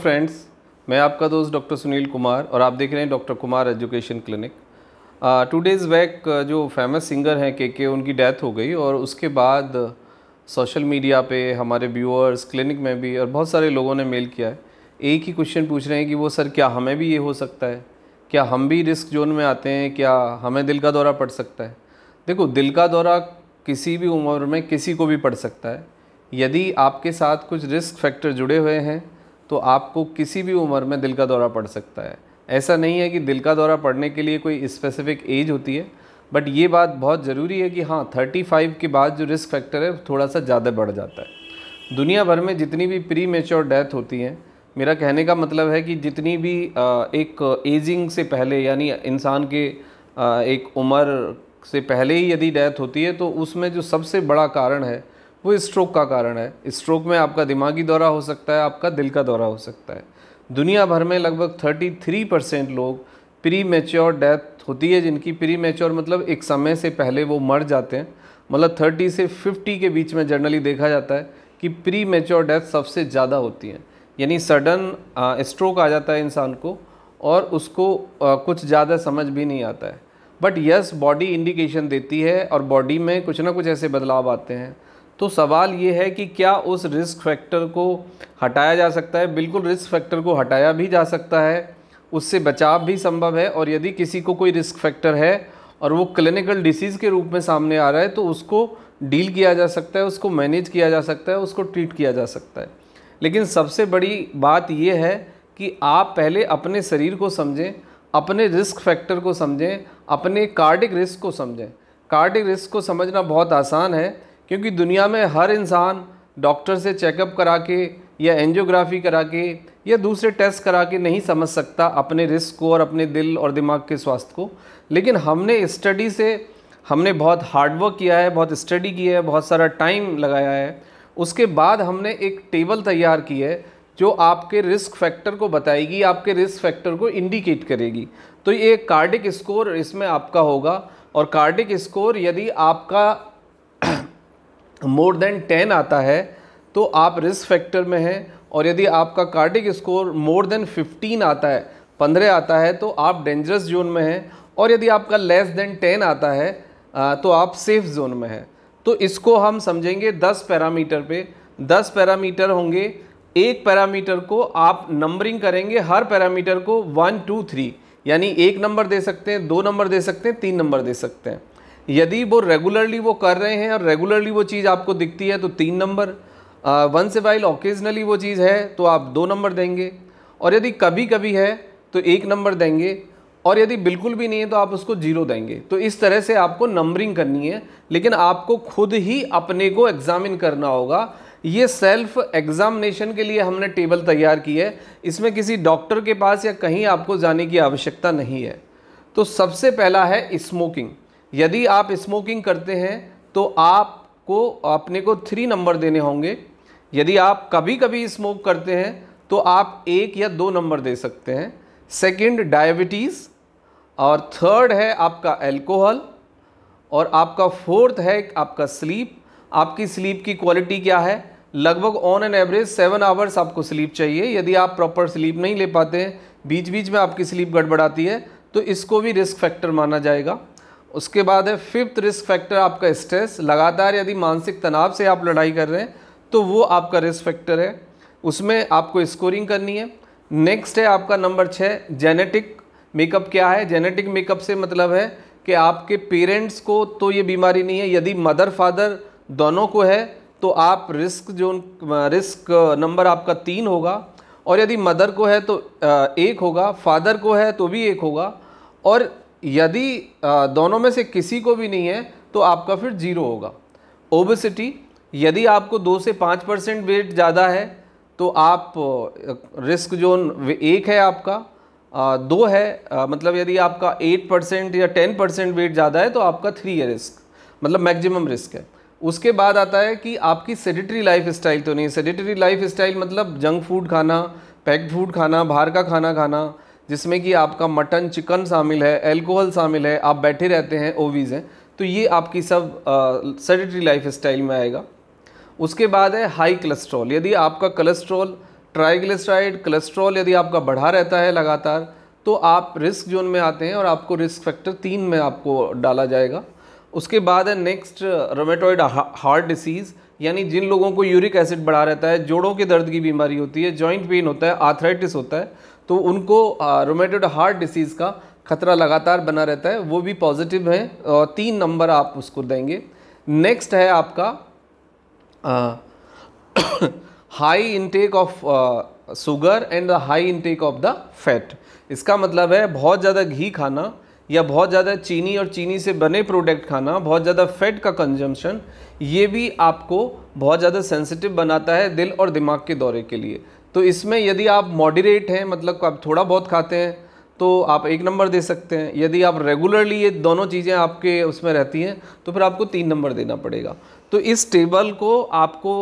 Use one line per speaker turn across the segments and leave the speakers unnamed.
Friends, मैं आपका दोस्त डॉक्टर सुनील कुमार और आप देख रहे हैं doctor Kumar education clinic. 2 days back जो फेमस सिंगर हैं के उनकी डेथ हो गई और उसके बाद सोशल मीडिया पे हमारे व्यूअर्स, क्लिनिक में भी और बहुत सारे लोगों ने मेल किया है। एक ही क्वेश्चन पूछ रहे हैं कि वो सर क्या हमें भी ये हो सकता है, क्या हम भी रिस्क जोन में आते हैं, क्या हमें दिल का दौरा पड़ सकता है। देखो, दिल का दौरा किसी भी उम्र में किसी को भी पड़ सकता है। यदि आपके साथ कुछ रिस्क फैक्टर जुड़े हुए हैं तो आपको किसी भी उम्र में दिल का दौरा पड़ सकता है। ऐसा नहीं है कि दिल का दौरा पड़ने के लिए कोई स्पेसिफिक एज होती है, बट ये बात बहुत ज़रूरी है कि हाँ, 35 के बाद जो रिस्क फैक्टर है थोड़ा सा ज़्यादा बढ़ जाता है। दुनिया भर में जितनी भी प्री मैच्योर डेथ होती हैं, मेरा कहने का मतलब है कि जितनी भी एक एजिंग से पहले यानी इंसान के एक उम्र से पहले ही यदि डेथ होती है तो उसमें जो सबसे बड़ा कारण है वो स्ट्रोक का कारण है। स्ट्रोक में आपका दिमागी दौरा हो सकता है, आपका दिल का दौरा हो सकता है। दुनिया भर में लगभग 33% लोग प्री मैच्योर डेथ होती है, जिनकी प्री मैच्योर मतलब एक समय से पहले वो मर जाते हैं। मतलब 30 से 50 के बीच में जनरली देखा जाता है कि प्री मैच्योर डेथ सबसे ज़्यादा होती हैं। यानी सडन स्ट्रोक आ जाता है इंसान को और उसको कुछ ज़्यादा समझ भी नहीं आता है, बट यस, बॉडी इंडिकेशन देती है और बॉडी में कुछ ना कुछ ऐसे बदलाव आते हैं। तो सवाल ये है कि क्या उस रिस्क फैक्टर को हटाया जा सकता है। बिल्कुल, रिस्क फैक्टर को हटाया भी जा सकता है, उससे बचाव भी संभव है। और यदि किसी को कोई रिस्क फैक्टर है और वो क्लिनिकल डिसीज़ के रूप में सामने आ रहा है तो उसको डील किया जा सकता है, उसको मैनेज किया जा सकता है, उसको ट्रीट किया जा सकता है। लेकिन सबसे बड़ी बात ये है कि आप पहले अपने शरीर को समझें, अपने रिस्क फैक्टर को समझें, अपने कार्डिक रिस्क को समझें। कार्डिक रिस्क को समझना बहुत आसान है क्योंकि दुनिया में हर इंसान डॉक्टर से चेकअप करा के या एंजियोग्राफी करा के या दूसरे टेस्ट करा के नहीं समझ सकता अपने रिस्क को और अपने दिल और दिमाग के स्वास्थ्य को। लेकिन हमने बहुत हार्डवर्क किया है, बहुत स्टडी की है, बहुत सारा टाइम लगाया है। उसके बाद हमने एक टेबल तैयार की है जो आपके रिस्क फैक्टर को बताएगी, आपके रिस्क फैक्टर को इंडिकेट करेगी। तो ये कार्डिक स्कोर इसमें आपका होगा और कार्डिक स्कोर यदि आपका मोर देन 10 आता है तो आप रिस्क फैक्टर में हैं, और यदि आपका कार्डिक स्कोर मोर देन 15 आता है, 15 आता है, तो आप डेंजरस जोन में हैं। और यदि आपका लेस देन 10 आता है तो आप सेफ जोन में हैं। तो इसको हम समझेंगे 10 पैरामीटर पे। 10 पैरामीटर होंगे, एक पैरामीटर को आप नंबरिंग करेंगे, हर पैरामीटर को 1 2 3, यानी 1 नंबर दे सकते हैं, 2 नंबर दे सकते हैं, 3 नंबर दे सकते हैं। यदि वो रेगुलरली वो कर रहे हैं और रेगुलरली वो चीज़ आपको दिखती है तो 3 number, once a while occasionally वो चीज़ है तो आप 2 नंबर देंगे, और यदि कभी कभी है तो 1 नंबर देंगे, और यदि बिल्कुल भी नहीं है तो आप उसको 0 देंगे। तो इस तरह से आपको नंबरिंग करनी है, लेकिन आपको खुद ही अपने को एग्जामिन करना होगा। ये सेल्फ एग्जामिनेशन के लिए हमने टेबल तैयार की है, इसमें किसी डॉक्टर के पास या कहीं आपको जाने की आवश्यकता नहीं है। तो सबसे पहला है स्मोकिंग। यदि आप स्मोकिंग करते हैं तो आपको अपने को 3 नंबर देने होंगे। यदि आप कभी कभी स्मोक करते हैं तो आप 1 या 2 नंबर दे सकते हैं। सेकंड, डायबिटीज़, और थर्ड है आपका अल्कोहल, और आपका फोर्थ है आपका स्लीप। आपकी स्लीप की क्वालिटी क्या है? लगभग ऑन एन एवरेज 7 आवर्स आपको स्लीप चाहिए। यदि आप प्रॉपर स्लीप नहीं ले पाते हैं, बीच बीच में आपकी स्लीप गड़बड़ाती है, तो इसको भी रिस्क फैक्टर माना जाएगा। उसके बाद है 5th रिस्क फैक्टर आपका स्ट्रेस। लगातार यदि मानसिक तनाव से आप लड़ाई कर रहे हैं तो वो आपका रिस्क फैक्टर है, उसमें आपको स्कोरिंग करनी है। नेक्स्ट है आपका नंबर 6, जेनेटिक मेकअप। क्या है जेनेटिक मेकअप? से मतलब है कि आपके पेरेंट्स को तो ये बीमारी नहीं है। यदि मदर फादर दोनों को है तो आप रिस्क नंबर आपका 3 होगा, और यदि मदर को है तो 1 होगा, फादर को है तो भी 1 होगा, और यदि दोनों में से किसी को भी नहीं है तो आपका फिर 0 होगा। ओबेसिटी, यदि आपको 2 से 5% वेट ज़्यादा है तो आप रिस्क जोन 1 है, आपका 2 है, मतलब यदि आपका 8% या 10% वेट ज़्यादा है तो आपका 3 है रिस्क, मतलब मैक्सिमम रिस्क है। उसके बाद आता है कि आपकी सेडेटरी लाइफ स्टाइल तो नहीं। सेडेटरी लाइफ स्टाइल मतलब जंक फूड खाना, पैक्ड फूड खाना, बाहर का खाना खाना, जिसमें कि आपका मटन चिकन शामिल है, अल्कोहल शामिल है, आप बैठे रहते हैं, ओवीज हैं, तो ये आपकी सब सेडेटरी लाइफ स्टाइल में आएगा। उसके बाद है हाई कोलेस्ट्रॉल। यदि आपका कोलेस्ट्रॉल ट्राइग्लिसराइड, कोलेस्ट्रॉल यदि आपका बढ़ा रहता है लगातार तो आप रिस्क जोन में आते हैं और आपको रिस्क फैक्टर 3 में आपको डाला जाएगा। उसके बाद है नेक्स्ट रोमेटॉइड हार्ट डिसीज़, यानी जिन लोगों को यूरिक एसिड बढ़ा रहता है, जोड़ों के दर्द की बीमारी होती है, जॉइंट पेन होता है, आर्थराइटिस होता है, तो उनको रोमेटॉइड हार्ट डिसीज़ का खतरा लगातार बना रहता है, वो भी पॉजिटिव है और 3 नंबर आप उसको देंगे। नेक्स्ट है आपका high intake of sugar and the high intake of the fat. इसका मतलब है बहुत ज़्यादा घी खाना या बहुत ज़्यादा चीनी और चीनी से बने प्रोडक्ट खाना, बहुत ज़्यादा फैट का कंजम्पशन, ये भी आपको बहुत ज़्यादा सेंसिटिव बनाता है दिल और दिमाग के दौरे के लिए। तो इसमें यदि आप मॉडरेट हैं, मतलब आप थोड़ा बहुत खाते हैं, तो आप 1 नंबर दे सकते हैं। यदि आप रेगुलरली ये दोनों चीज़ें आपके उसमें रहती हैं तो फिर आपको 3 नंबर देना पड़ेगा। तो इस टेबल को आपको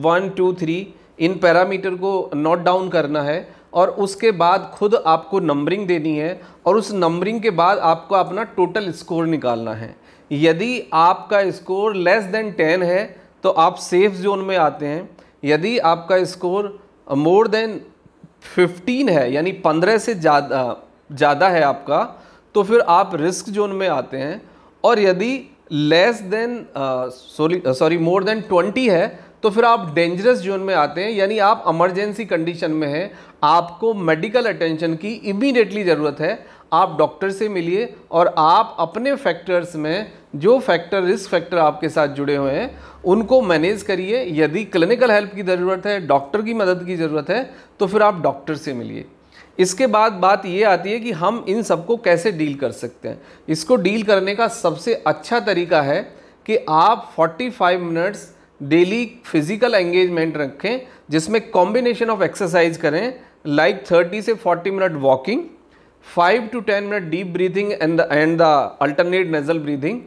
1, 2, 3 इन पैरामीटर को नोट डाउन करना है और उसके बाद खुद आपको नंबरिंग देनी है और उस नंबरिंग के बाद आपको अपना टोटल स्कोर निकालना है। यदि आपका स्कोर लेस देन 10 है तो आप सेफ जोन में आते हैं। यदि आपका स्कोर मोर देन 15 है, यानी 15 से ज़्यादा है आपका, तो फिर आप रिस्क जोन में आते हैं। और यदि लेस देन मोर देन 20 है तो फिर आप डेंजरस जोन में आते हैं, यानी आप इमरजेंसी कंडीशन में हैं, आपको मेडिकल अटेंशन की इमीडिएटली ज़रूरत है। आप डॉक्टर से मिलिए और आप अपने फैक्टर्स में जो फैक्टर रिस्क फैक्टर आपके साथ जुड़े हुए हैं उनको मैनेज करिए। यदि क्लिनिकल हेल्प की ज़रूरत है, डॉक्टर की मदद की ज़रूरत है, तो फिर आप डॉक्टर से मिलिए। इसके बाद बात ये आती है कि हम इन सबको कैसे डील कर सकते हैं। इसको डील करने का सबसे अच्छा तरीका है कि आप 45 मिनट्स डेली फिजिकल एंगेजमेंट रखें, जिसमें कॉम्बिनेशन ऑफ एक्सरसाइज करें, लाइक 30 से 40 minute walking, 5 to 10 minute deep breathing and the alternate nasal breathing,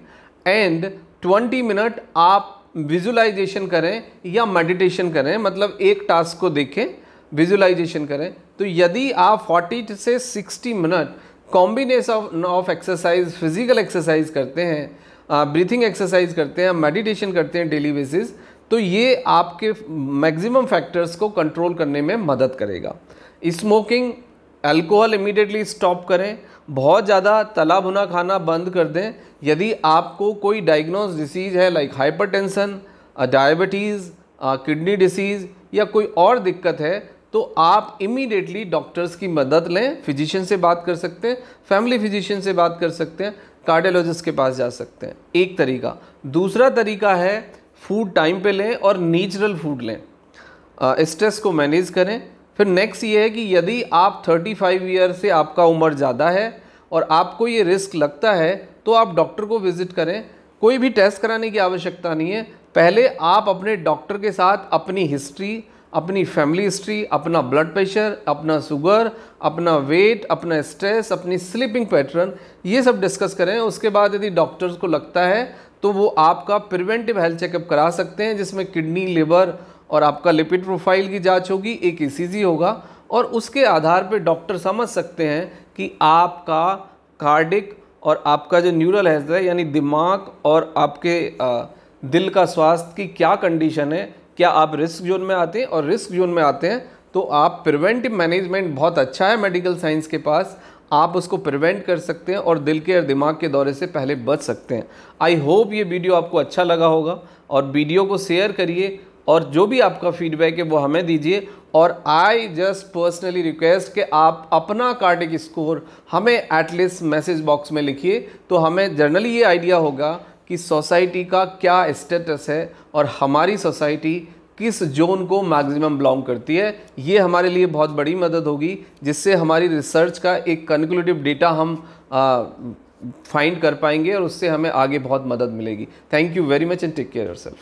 and 20 minute आप विजुअलाइजेशन करें या मेडिटेशन करें, मतलब एक टास्क को देखें, विजुअलाइजेशन करें। तो यदि आप 40 से 60 minute combination of exercise, physical exercise करते हैं, ब्रीथिंग एक्सरसाइज करते हैं, मेडिटेशन करते हैं डेली बेसिस, तो ये आपके मैक्सिमम फैक्टर्स को कंट्रोल करने में मदद करेगा। स्मोकिंग, अल्कोहल इमीडिएटली स्टॉप करें, बहुत ज़्यादा तला भुना खाना बंद कर दें। यदि आपको कोई डायग्नोज डिसीज़ है like hypertension, diabetes, kidney disease या कोई और दिक्कत है तो आप इमीडिएटली डॉक्टर्स की मदद लें। फिजिशियन से बात कर सकते हैं, फैमिली फिजिशियन से बात कर सकते हैं, कार्डियोलॉजिस्ट के पास जा सकते हैं, एक तरीका। दूसरा तरीका है फूड टाइम पे लें और नेचुरल फूड लें, स्ट्रेस को मैनेज करें। फिर नेक्स्ट ये है कि यदि आप 35 ईयर से आपका उम्र ज़्यादा है और आपको ये रिस्क लगता है तो आप डॉक्टर को विज़िट करें। कोई भी टेस्ट कराने की आवश्यकता नहीं है। पहले आप अपने डॉक्टर के साथ अपनी हिस्ट्री, अपनी फैमिली हिस्ट्री, अपना ब्लड प्रेशर, अपना शुगर, अपना वेट, अपना स्ट्रेस, अपनी स्लीपिंग पैटर्न, ये सब डिस्कस करें। उसके बाद यदि डॉक्टर्स को लगता है तो वो आपका प्रिवेंटिव हेल्थ चेकअप करा सकते हैं, जिसमें किडनी, लिवर और आपका लिपिड प्रोफाइल की जांच होगी, एक ECG होगा, और उसके आधार पे डॉक्टर समझ सकते हैं कि आपका कार्डिक और आपका जो न्यूरल हेल्थ है, यानी दिमाग और आपके दिल का स्वास्थ्य की क्या कंडीशन है, क्या आप रिस्क जोन में आते हैं, और रिस्क जोन में आते हैं तो आप प्रिवेंटिव मैनेजमेंट बहुत अच्छा है मेडिकल साइंस के पास, आप उसको प्रिवेंट कर सकते हैं और दिल के और दिमाग के दौरे से पहले बच सकते हैं। आई होप ये वीडियो आपको अच्छा लगा होगा, और वीडियो को शेयर करिए और जो भी आपका फीडबैक है वो हमें दीजिए। और आई जस्ट पर्सनली रिक्वेस्ट कि आप अपना कार्डिक स्कोर हमें एटलीस्ट मैसेज बॉक्स में लिखिए, तो हमें जनरली ये आइडिया होगा कि सोसाइटी का क्या स्टेटस है और हमारी सोसाइटी किस जोन को मैक्सिमम बिलोंग करती है। ये हमारे लिए बहुत बड़ी मदद होगी, जिससे हमारी रिसर्च का एक कंक्लूसिव डेटा हम फाइंड कर पाएंगे और उससे हमें आगे बहुत मदद मिलेगी। Thank you very much and take care yourself.